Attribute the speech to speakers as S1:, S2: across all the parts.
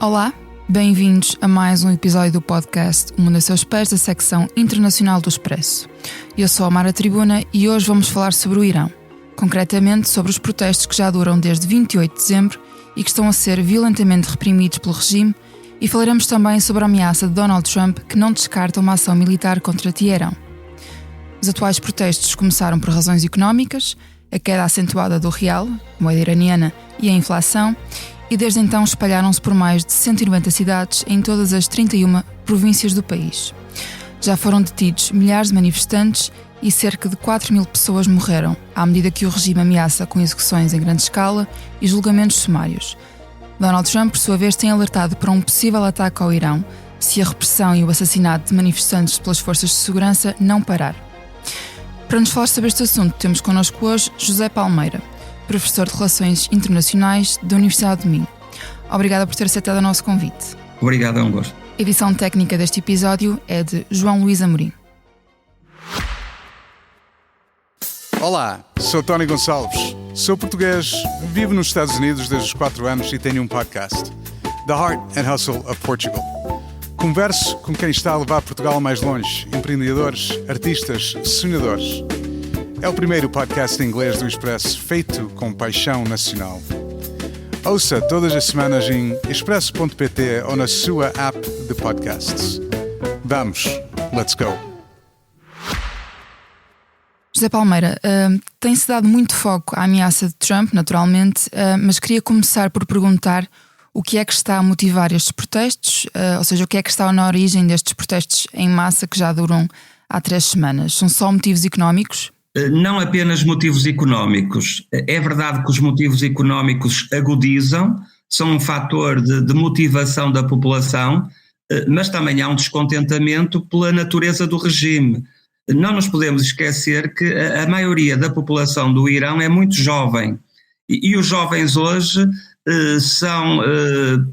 S1: Olá, bem-vindos a mais um episódio do podcast O Mundo a Seus Pés, da secção internacional do Expresso. Eu sou a Mara Tribuna e hoje vamos falar sobre o Irão, concretamente sobre os protestos que já duram desde 28 de dezembro e que estão a ser violentamente reprimidos pelo regime, e falaremos também sobre a ameaça de Donald Trump, que não descarta uma ação militar contra Teherão. Os atuais protestos começaram por razões económicas, a queda acentuada do real, moeda iraniana, e a inflação, e desde então espalharam-se por mais de 190 cidades em todas as 31 províncias do país. Já foram detidos milhares de manifestantes e cerca de 4.000 pessoas morreram, à medida que o regime ameaça com execuções em grande escala e julgamentos sumários. Donald Trump, por sua vez, tem alertado para um possível ataque ao Irão se a repressão e o assassinato de manifestantes pelas forças de segurança não parar. Para nos falar sobre este assunto, temos connosco hoje José Palmeira, professor de Relações Internacionais da Universidade de Minho. Obrigada por ter aceitado o nosso convite.
S2: Obrigado, é um gosto.
S1: A edição técnica deste episódio é de João Luís Amorim.
S3: Olá, sou Tony Gonçalves, sou português, vivo nos Estados Unidos desde os 4 anos e tenho um podcast, The Heart and Hustle of Portugal. Converso com quem está a levar Portugal mais longe, empreendedores, artistas, sonhadores. É o primeiro podcast em inglês do Expresso feito com paixão nacional. Ouça todas as semanas em expresso.pt ou na sua app de podcasts. Vamos, let's go!
S1: José Palmeira, tem-se dado muito foco à ameaça de Trump, naturalmente, mas queria começar por perguntar o que é que está a motivar estes protestos, ou seja, o que é que está na origem destes protestos em massa que já duram há 3 semanas. São só motivos económicos?
S2: Não apenas motivos económicos. É verdade que os motivos económicos agudizam, são um fator de motivação da população, mas também há um descontentamento pela natureza do regime. Não nos podemos esquecer que a maioria da população do Irão é muito jovem e os jovens hoje são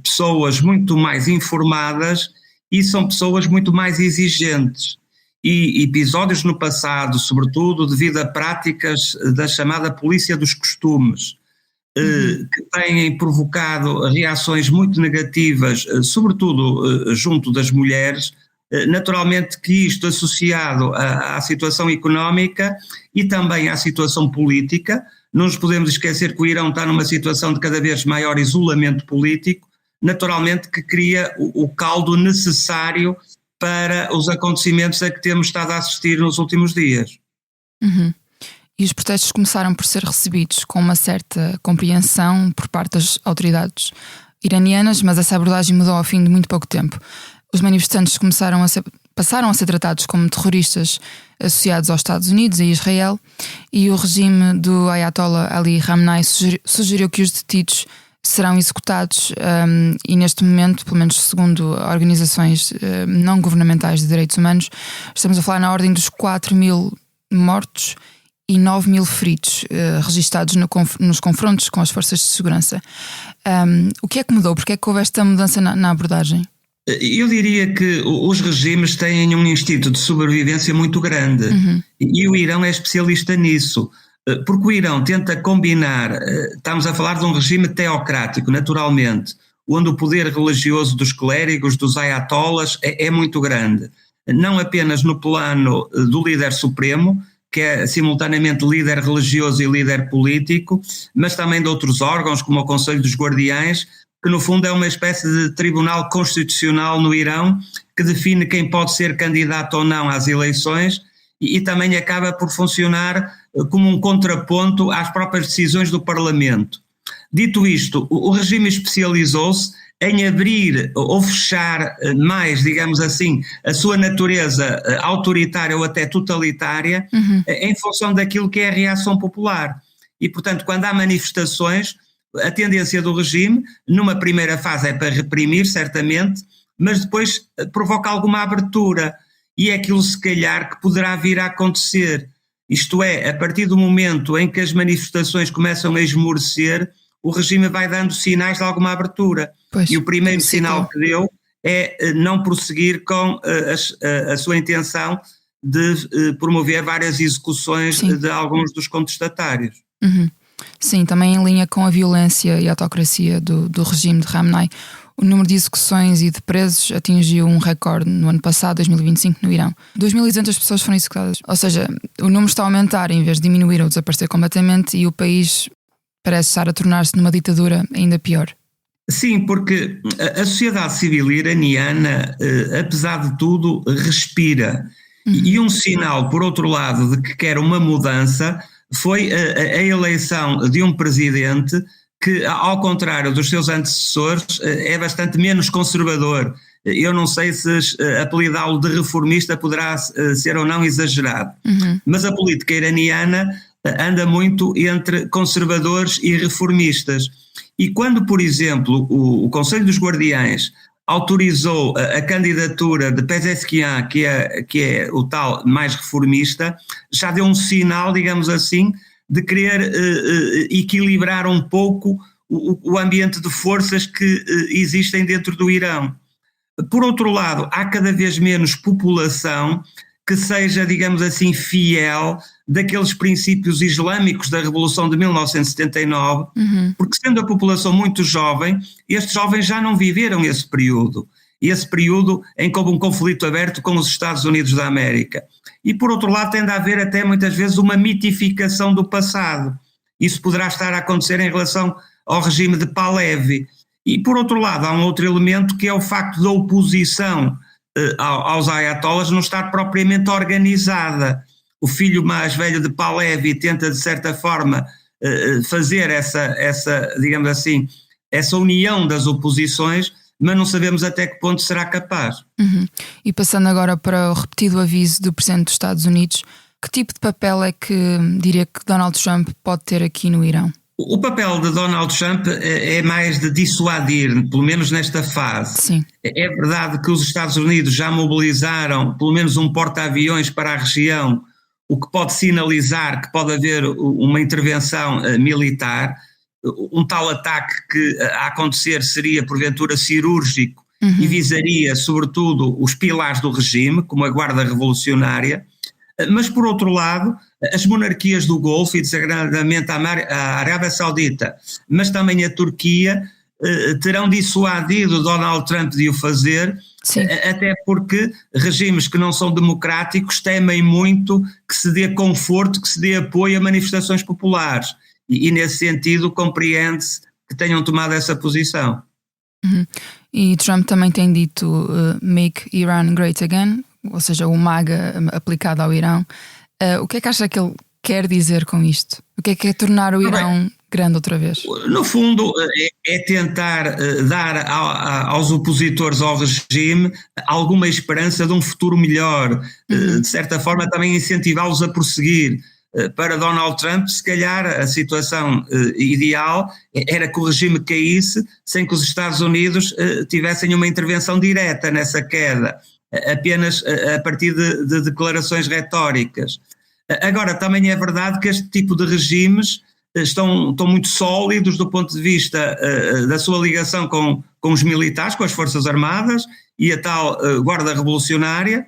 S2: pessoas muito mais informadas e são pessoas muito mais exigentes. E episódios no passado, sobretudo devido a práticas da chamada polícia dos costumes, que têm provocado reações muito negativas, sobretudo junto das mulheres, naturalmente que isto associado à situação económica e também à situação política, não nos podemos esquecer que o Irão está numa situação de cada vez maior isolamento político, naturalmente que cria o caldo necessário para os acontecimentos a que temos estado a assistir nos últimos dias.
S1: E os protestos começaram por ser recebidos com uma certa compreensão por parte das autoridades iranianas, mas essa abordagem mudou ao fim de muito pouco tempo. Os manifestantes passaram a ser tratados como terroristas associados aos Estados Unidos e Israel, e o regime do Ayatollah Ali Khamenei sugeriu que os detidos serão executados e neste momento, pelo menos segundo organizações não governamentais de direitos humanos, estamos a falar na ordem dos 4.000 mortos e 9.000 feridos registados nos confrontos com as forças de segurança. O que é que mudou? Porque é que houve esta mudança na abordagem?
S2: Eu diria que os regimes têm um instinto de sobrevivência muito grande e o Irão é especialista nisso. Porque o Irão tenta combinar, estamos a falar de um regime teocrático, naturalmente, onde o poder religioso dos clérigos, dos ayatollahs, é muito grande. Não apenas no plano do líder supremo, que é simultaneamente líder religioso e líder político, mas também de outros órgãos, como o Conselho dos Guardiães, que no fundo é uma espécie de tribunal constitucional no Irão, que define quem pode ser candidato ou não às eleições, e também acaba por funcionar como um contraponto às próprias decisões do Parlamento. Dito isto, o regime especializou-se em abrir ou fechar mais, digamos assim, a sua natureza autoritária ou até totalitária em função daquilo que é a reação popular. E, portanto, quando há manifestações, a tendência do regime, numa primeira fase é para reprimir, certamente, mas depois provoca alguma abertura. E é aquilo, se calhar, que poderá vir a acontecer. Isto é, a partir do momento em que as manifestações começam a esmorecer, o regime vai dando sinais de alguma abertura.
S1: Pois,
S2: e o primeiro sinal que deu é não prosseguir com a sua intenção de promover várias execuções de alguns dos contestatários.
S1: Sim, também em linha com a violência e a autocracia do regime de Khamenei. O número de execuções e de presos atingiu um recorde no ano passado, 2025, no Irão. 2.200 pessoas foram executadas. Ou seja, o número está a aumentar em vez de diminuir ou desaparecer completamente, e o país parece estar a tornar-se numa ditadura ainda pior.
S2: Sim, porque a sociedade civil iraniana, apesar de tudo, respira. E um sinal, por outro lado, de que quer uma mudança foi a eleição de um presidente que, ao contrário dos seus antecessores, é bastante menos conservador. Eu não sei se apelidá-lo de reformista poderá ser ou não exagerado, mas a política iraniana anda muito entre conservadores e reformistas. E quando, por exemplo, o Conselho dos Guardiães autorizou a candidatura de Pezeshkian, que é o tal mais reformista, já deu um sinal, digamos assim, de querer equilibrar um pouco o ambiente de forças que existem dentro do Irão. Por outro lado, há cada vez menos população que seja, digamos assim, fiel daqueles princípios islâmicos da Revolução de 1979, porque sendo a população muito jovem, estes jovens já não viveram esse período em que houve um conflito aberto com os Estados Unidos da América. E por outro lado tende a haver até muitas vezes uma mitificação do passado. Isso poderá estar a acontecer em relação ao regime de Pahlavi. E por outro lado há um outro elemento que é o facto da oposição aos ayatollahs não estar propriamente organizada. O filho mais velho de Pahlavi tenta, de certa forma, fazer essa, digamos assim, essa união das oposições, mas não sabemos até que ponto será capaz.
S1: E passando agora para o repetido aviso do Presidente dos Estados Unidos, que tipo de papel é que diria que Donald Trump pode ter aqui no Irão?
S2: O papel de Donald Trump é mais de dissuadir, pelo menos nesta fase.
S1: Sim.
S2: É verdade que os Estados Unidos já mobilizaram pelo menos um porta-aviões para a região, o que pode sinalizar que pode haver uma intervenção militar. Um tal ataque que a acontecer seria porventura cirúrgico e visaria sobretudo os pilares do regime, como a Guarda Revolucionária. Mas, por outro lado, as monarquias do Golfo, e desagradadamente a Arábia Saudita, mas também a Turquia, terão dissuadido Donald Trump de o fazer. Sim. Até porque regimes que não são democráticos temem muito que se dê conforto, que se dê apoio a manifestações populares. E nesse sentido, compreende-se que tenham tomado essa posição.
S1: E Trump também tem dito Make Iran Great Again, ou seja, o MAGA aplicado ao Irão. O que é que acha que ele quer dizer com isto? O que é tornar o Irão grande outra vez?
S2: No fundo, é tentar dar aos opositores ao regime alguma esperança de um futuro melhor, de certa forma também incentivá-los a prosseguir. Para Donald Trump, se calhar a situação ideal era que o regime caísse sem que os Estados Unidos tivessem uma intervenção direta nessa queda, apenas a partir de declarações retóricas. Agora, também é verdade que este tipo de regimes estão muito sólidos do ponto de vista da sua ligação com os militares, com as Forças Armadas e a tal Guarda Revolucionária.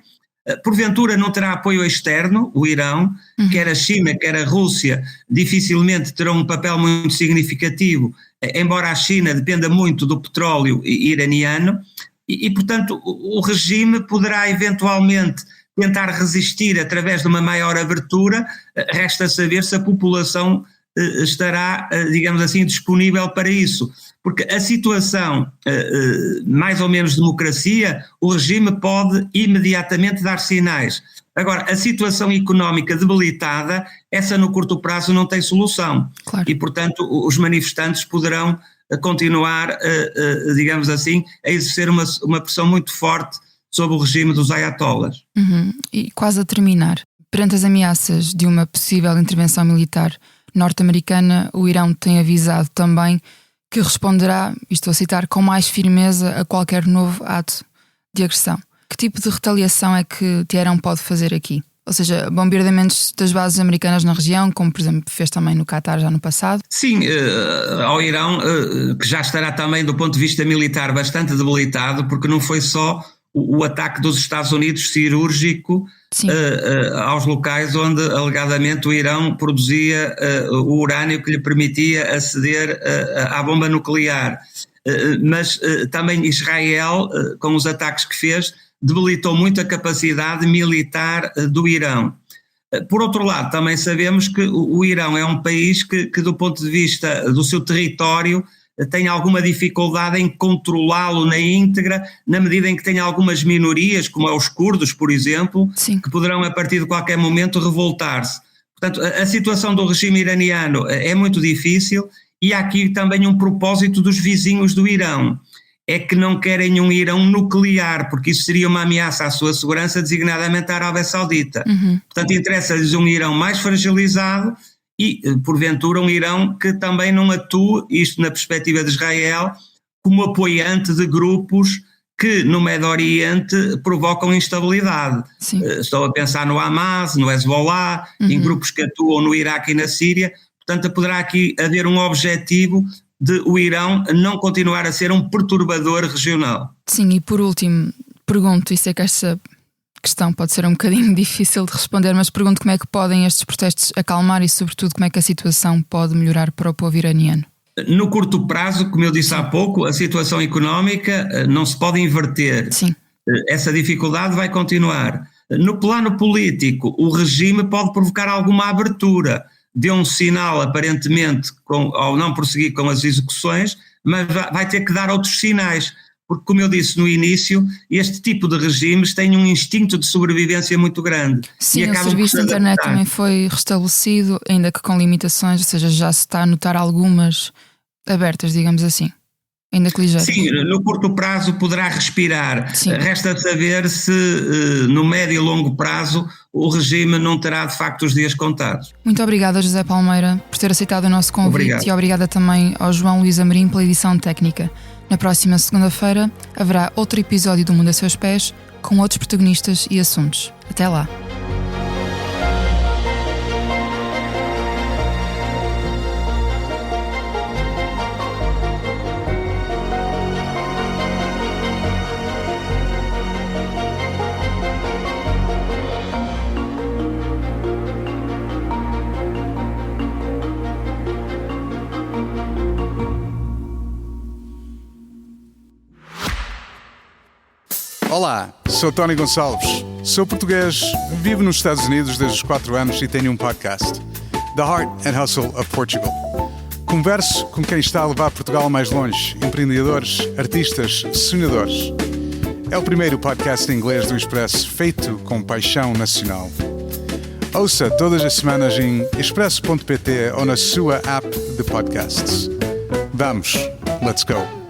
S2: Porventura não terá apoio externo, o Irão, quer a China, quer a Rússia, dificilmente terão um papel muito significativo, embora a China dependa muito do petróleo iraniano, e portanto o regime poderá eventualmente tentar resistir através de uma maior abertura. Resta saber se a população estará, digamos assim, disponível para isso, porque a situação, mais ou menos democracia, o regime pode imediatamente dar sinais. Agora, a situação económica debilitada, essa no curto prazo não tem solução. Claro. E, portanto, os manifestantes poderão continuar, digamos assim, a exercer uma pressão muito forte sobre o regime dos ayatollahs.
S1: E quase a terminar, perante as ameaças de uma possível intervenção militar norte-americana, o Irão tem avisado também que responderá, estou a citar, com mais firmeza a qualquer novo ato de agressão. Que tipo de retaliação é que Teherão pode fazer aqui? Ou seja, bombardeamentos das bases americanas na região, como por exemplo fez também no Qatar já no passado?
S2: Sim, ao Irão, que já estará também do ponto de vista militar bastante debilitado, porque não foi só o ataque dos Estados Unidos cirúrgico aos locais onde alegadamente o Irão produzia o urânio que lhe permitia aceder à bomba nuclear. mas também Israel, com os ataques que fez, debilitou muito a capacidade militar do Irão. Por outro lado, também sabemos que o Irão é um país que do ponto de vista do seu território, tem alguma dificuldade em controlá-lo na íntegra, na medida em que tem algumas minorias, como os curdos, por exemplo,
S1: Sim.
S2: que poderão a partir de qualquer momento revoltar-se. Portanto, a situação do regime iraniano é muito difícil e há aqui também um propósito dos vizinhos do Irão, é que não querem um Irão nuclear, porque isso seria uma ameaça à sua segurança, designadamente à Arábia Saudita. Portanto, interessa-lhes um Irão mais fragilizado e, porventura, um Irão que também não atue, isto na perspectiva de Israel, como apoiante de grupos que no Médio Oriente provocam instabilidade.
S1: Sim.
S2: Estou a pensar no Hamas, no Hezbollah, em grupos que atuam no Iraque e na Síria. Portanto, poderá aqui haver um objetivo de o Irão não continuar a ser um perturbador regional.
S1: Sim, e por último, pergunto, e sei que esta questão pode ser um bocadinho difícil de responder, mas pergunto como é que podem estes protestos acalmar e, sobretudo, como é que a situação pode melhorar para o povo iraniano?
S2: No curto prazo, como eu disse há pouco, a situação económica não se pode inverter.
S1: Sim.
S2: Essa dificuldade vai continuar. No plano político, o regime pode provocar alguma abertura. Deu um sinal, aparentemente, ao não prosseguir com as execuções, mas vai ter que dar outros sinais, porque, como eu disse no início, este tipo de regimes tem um instinto de sobrevivência muito grande.
S1: Sim, o serviço de internet também foi restabelecido, ainda que com limitações, ou seja, já se está a notar algumas abertas, digamos assim. Ainda que ligeiro.
S2: Sim, no curto prazo poderá respirar.
S1: Sim.
S2: Resta saber se no médio e longo prazo o regime não terá de facto os dias contados.
S1: Muito obrigada, José Palmeira, por ter aceitado o nosso convite.
S2: Obrigado.
S1: E obrigada também ao João Luís Amorim pela edição técnica. Na próxima segunda-feira haverá outro episódio do Mundo a Seus Pés com outros protagonistas e assuntos. Até lá!
S3: Olá, sou Tony Gonçalves, sou português, vivo nos Estados Unidos desde os 4 anos e tenho um podcast, The Heart and Hustle of Portugal. Converso com quem está a levar Portugal mais longe, empreendedores, artistas, sonhadores. É o primeiro podcast em inglês do Expresso feito com paixão nacional. Ouça todas as semanas em expresso.pt ou na sua app de podcasts. Vamos, let's go!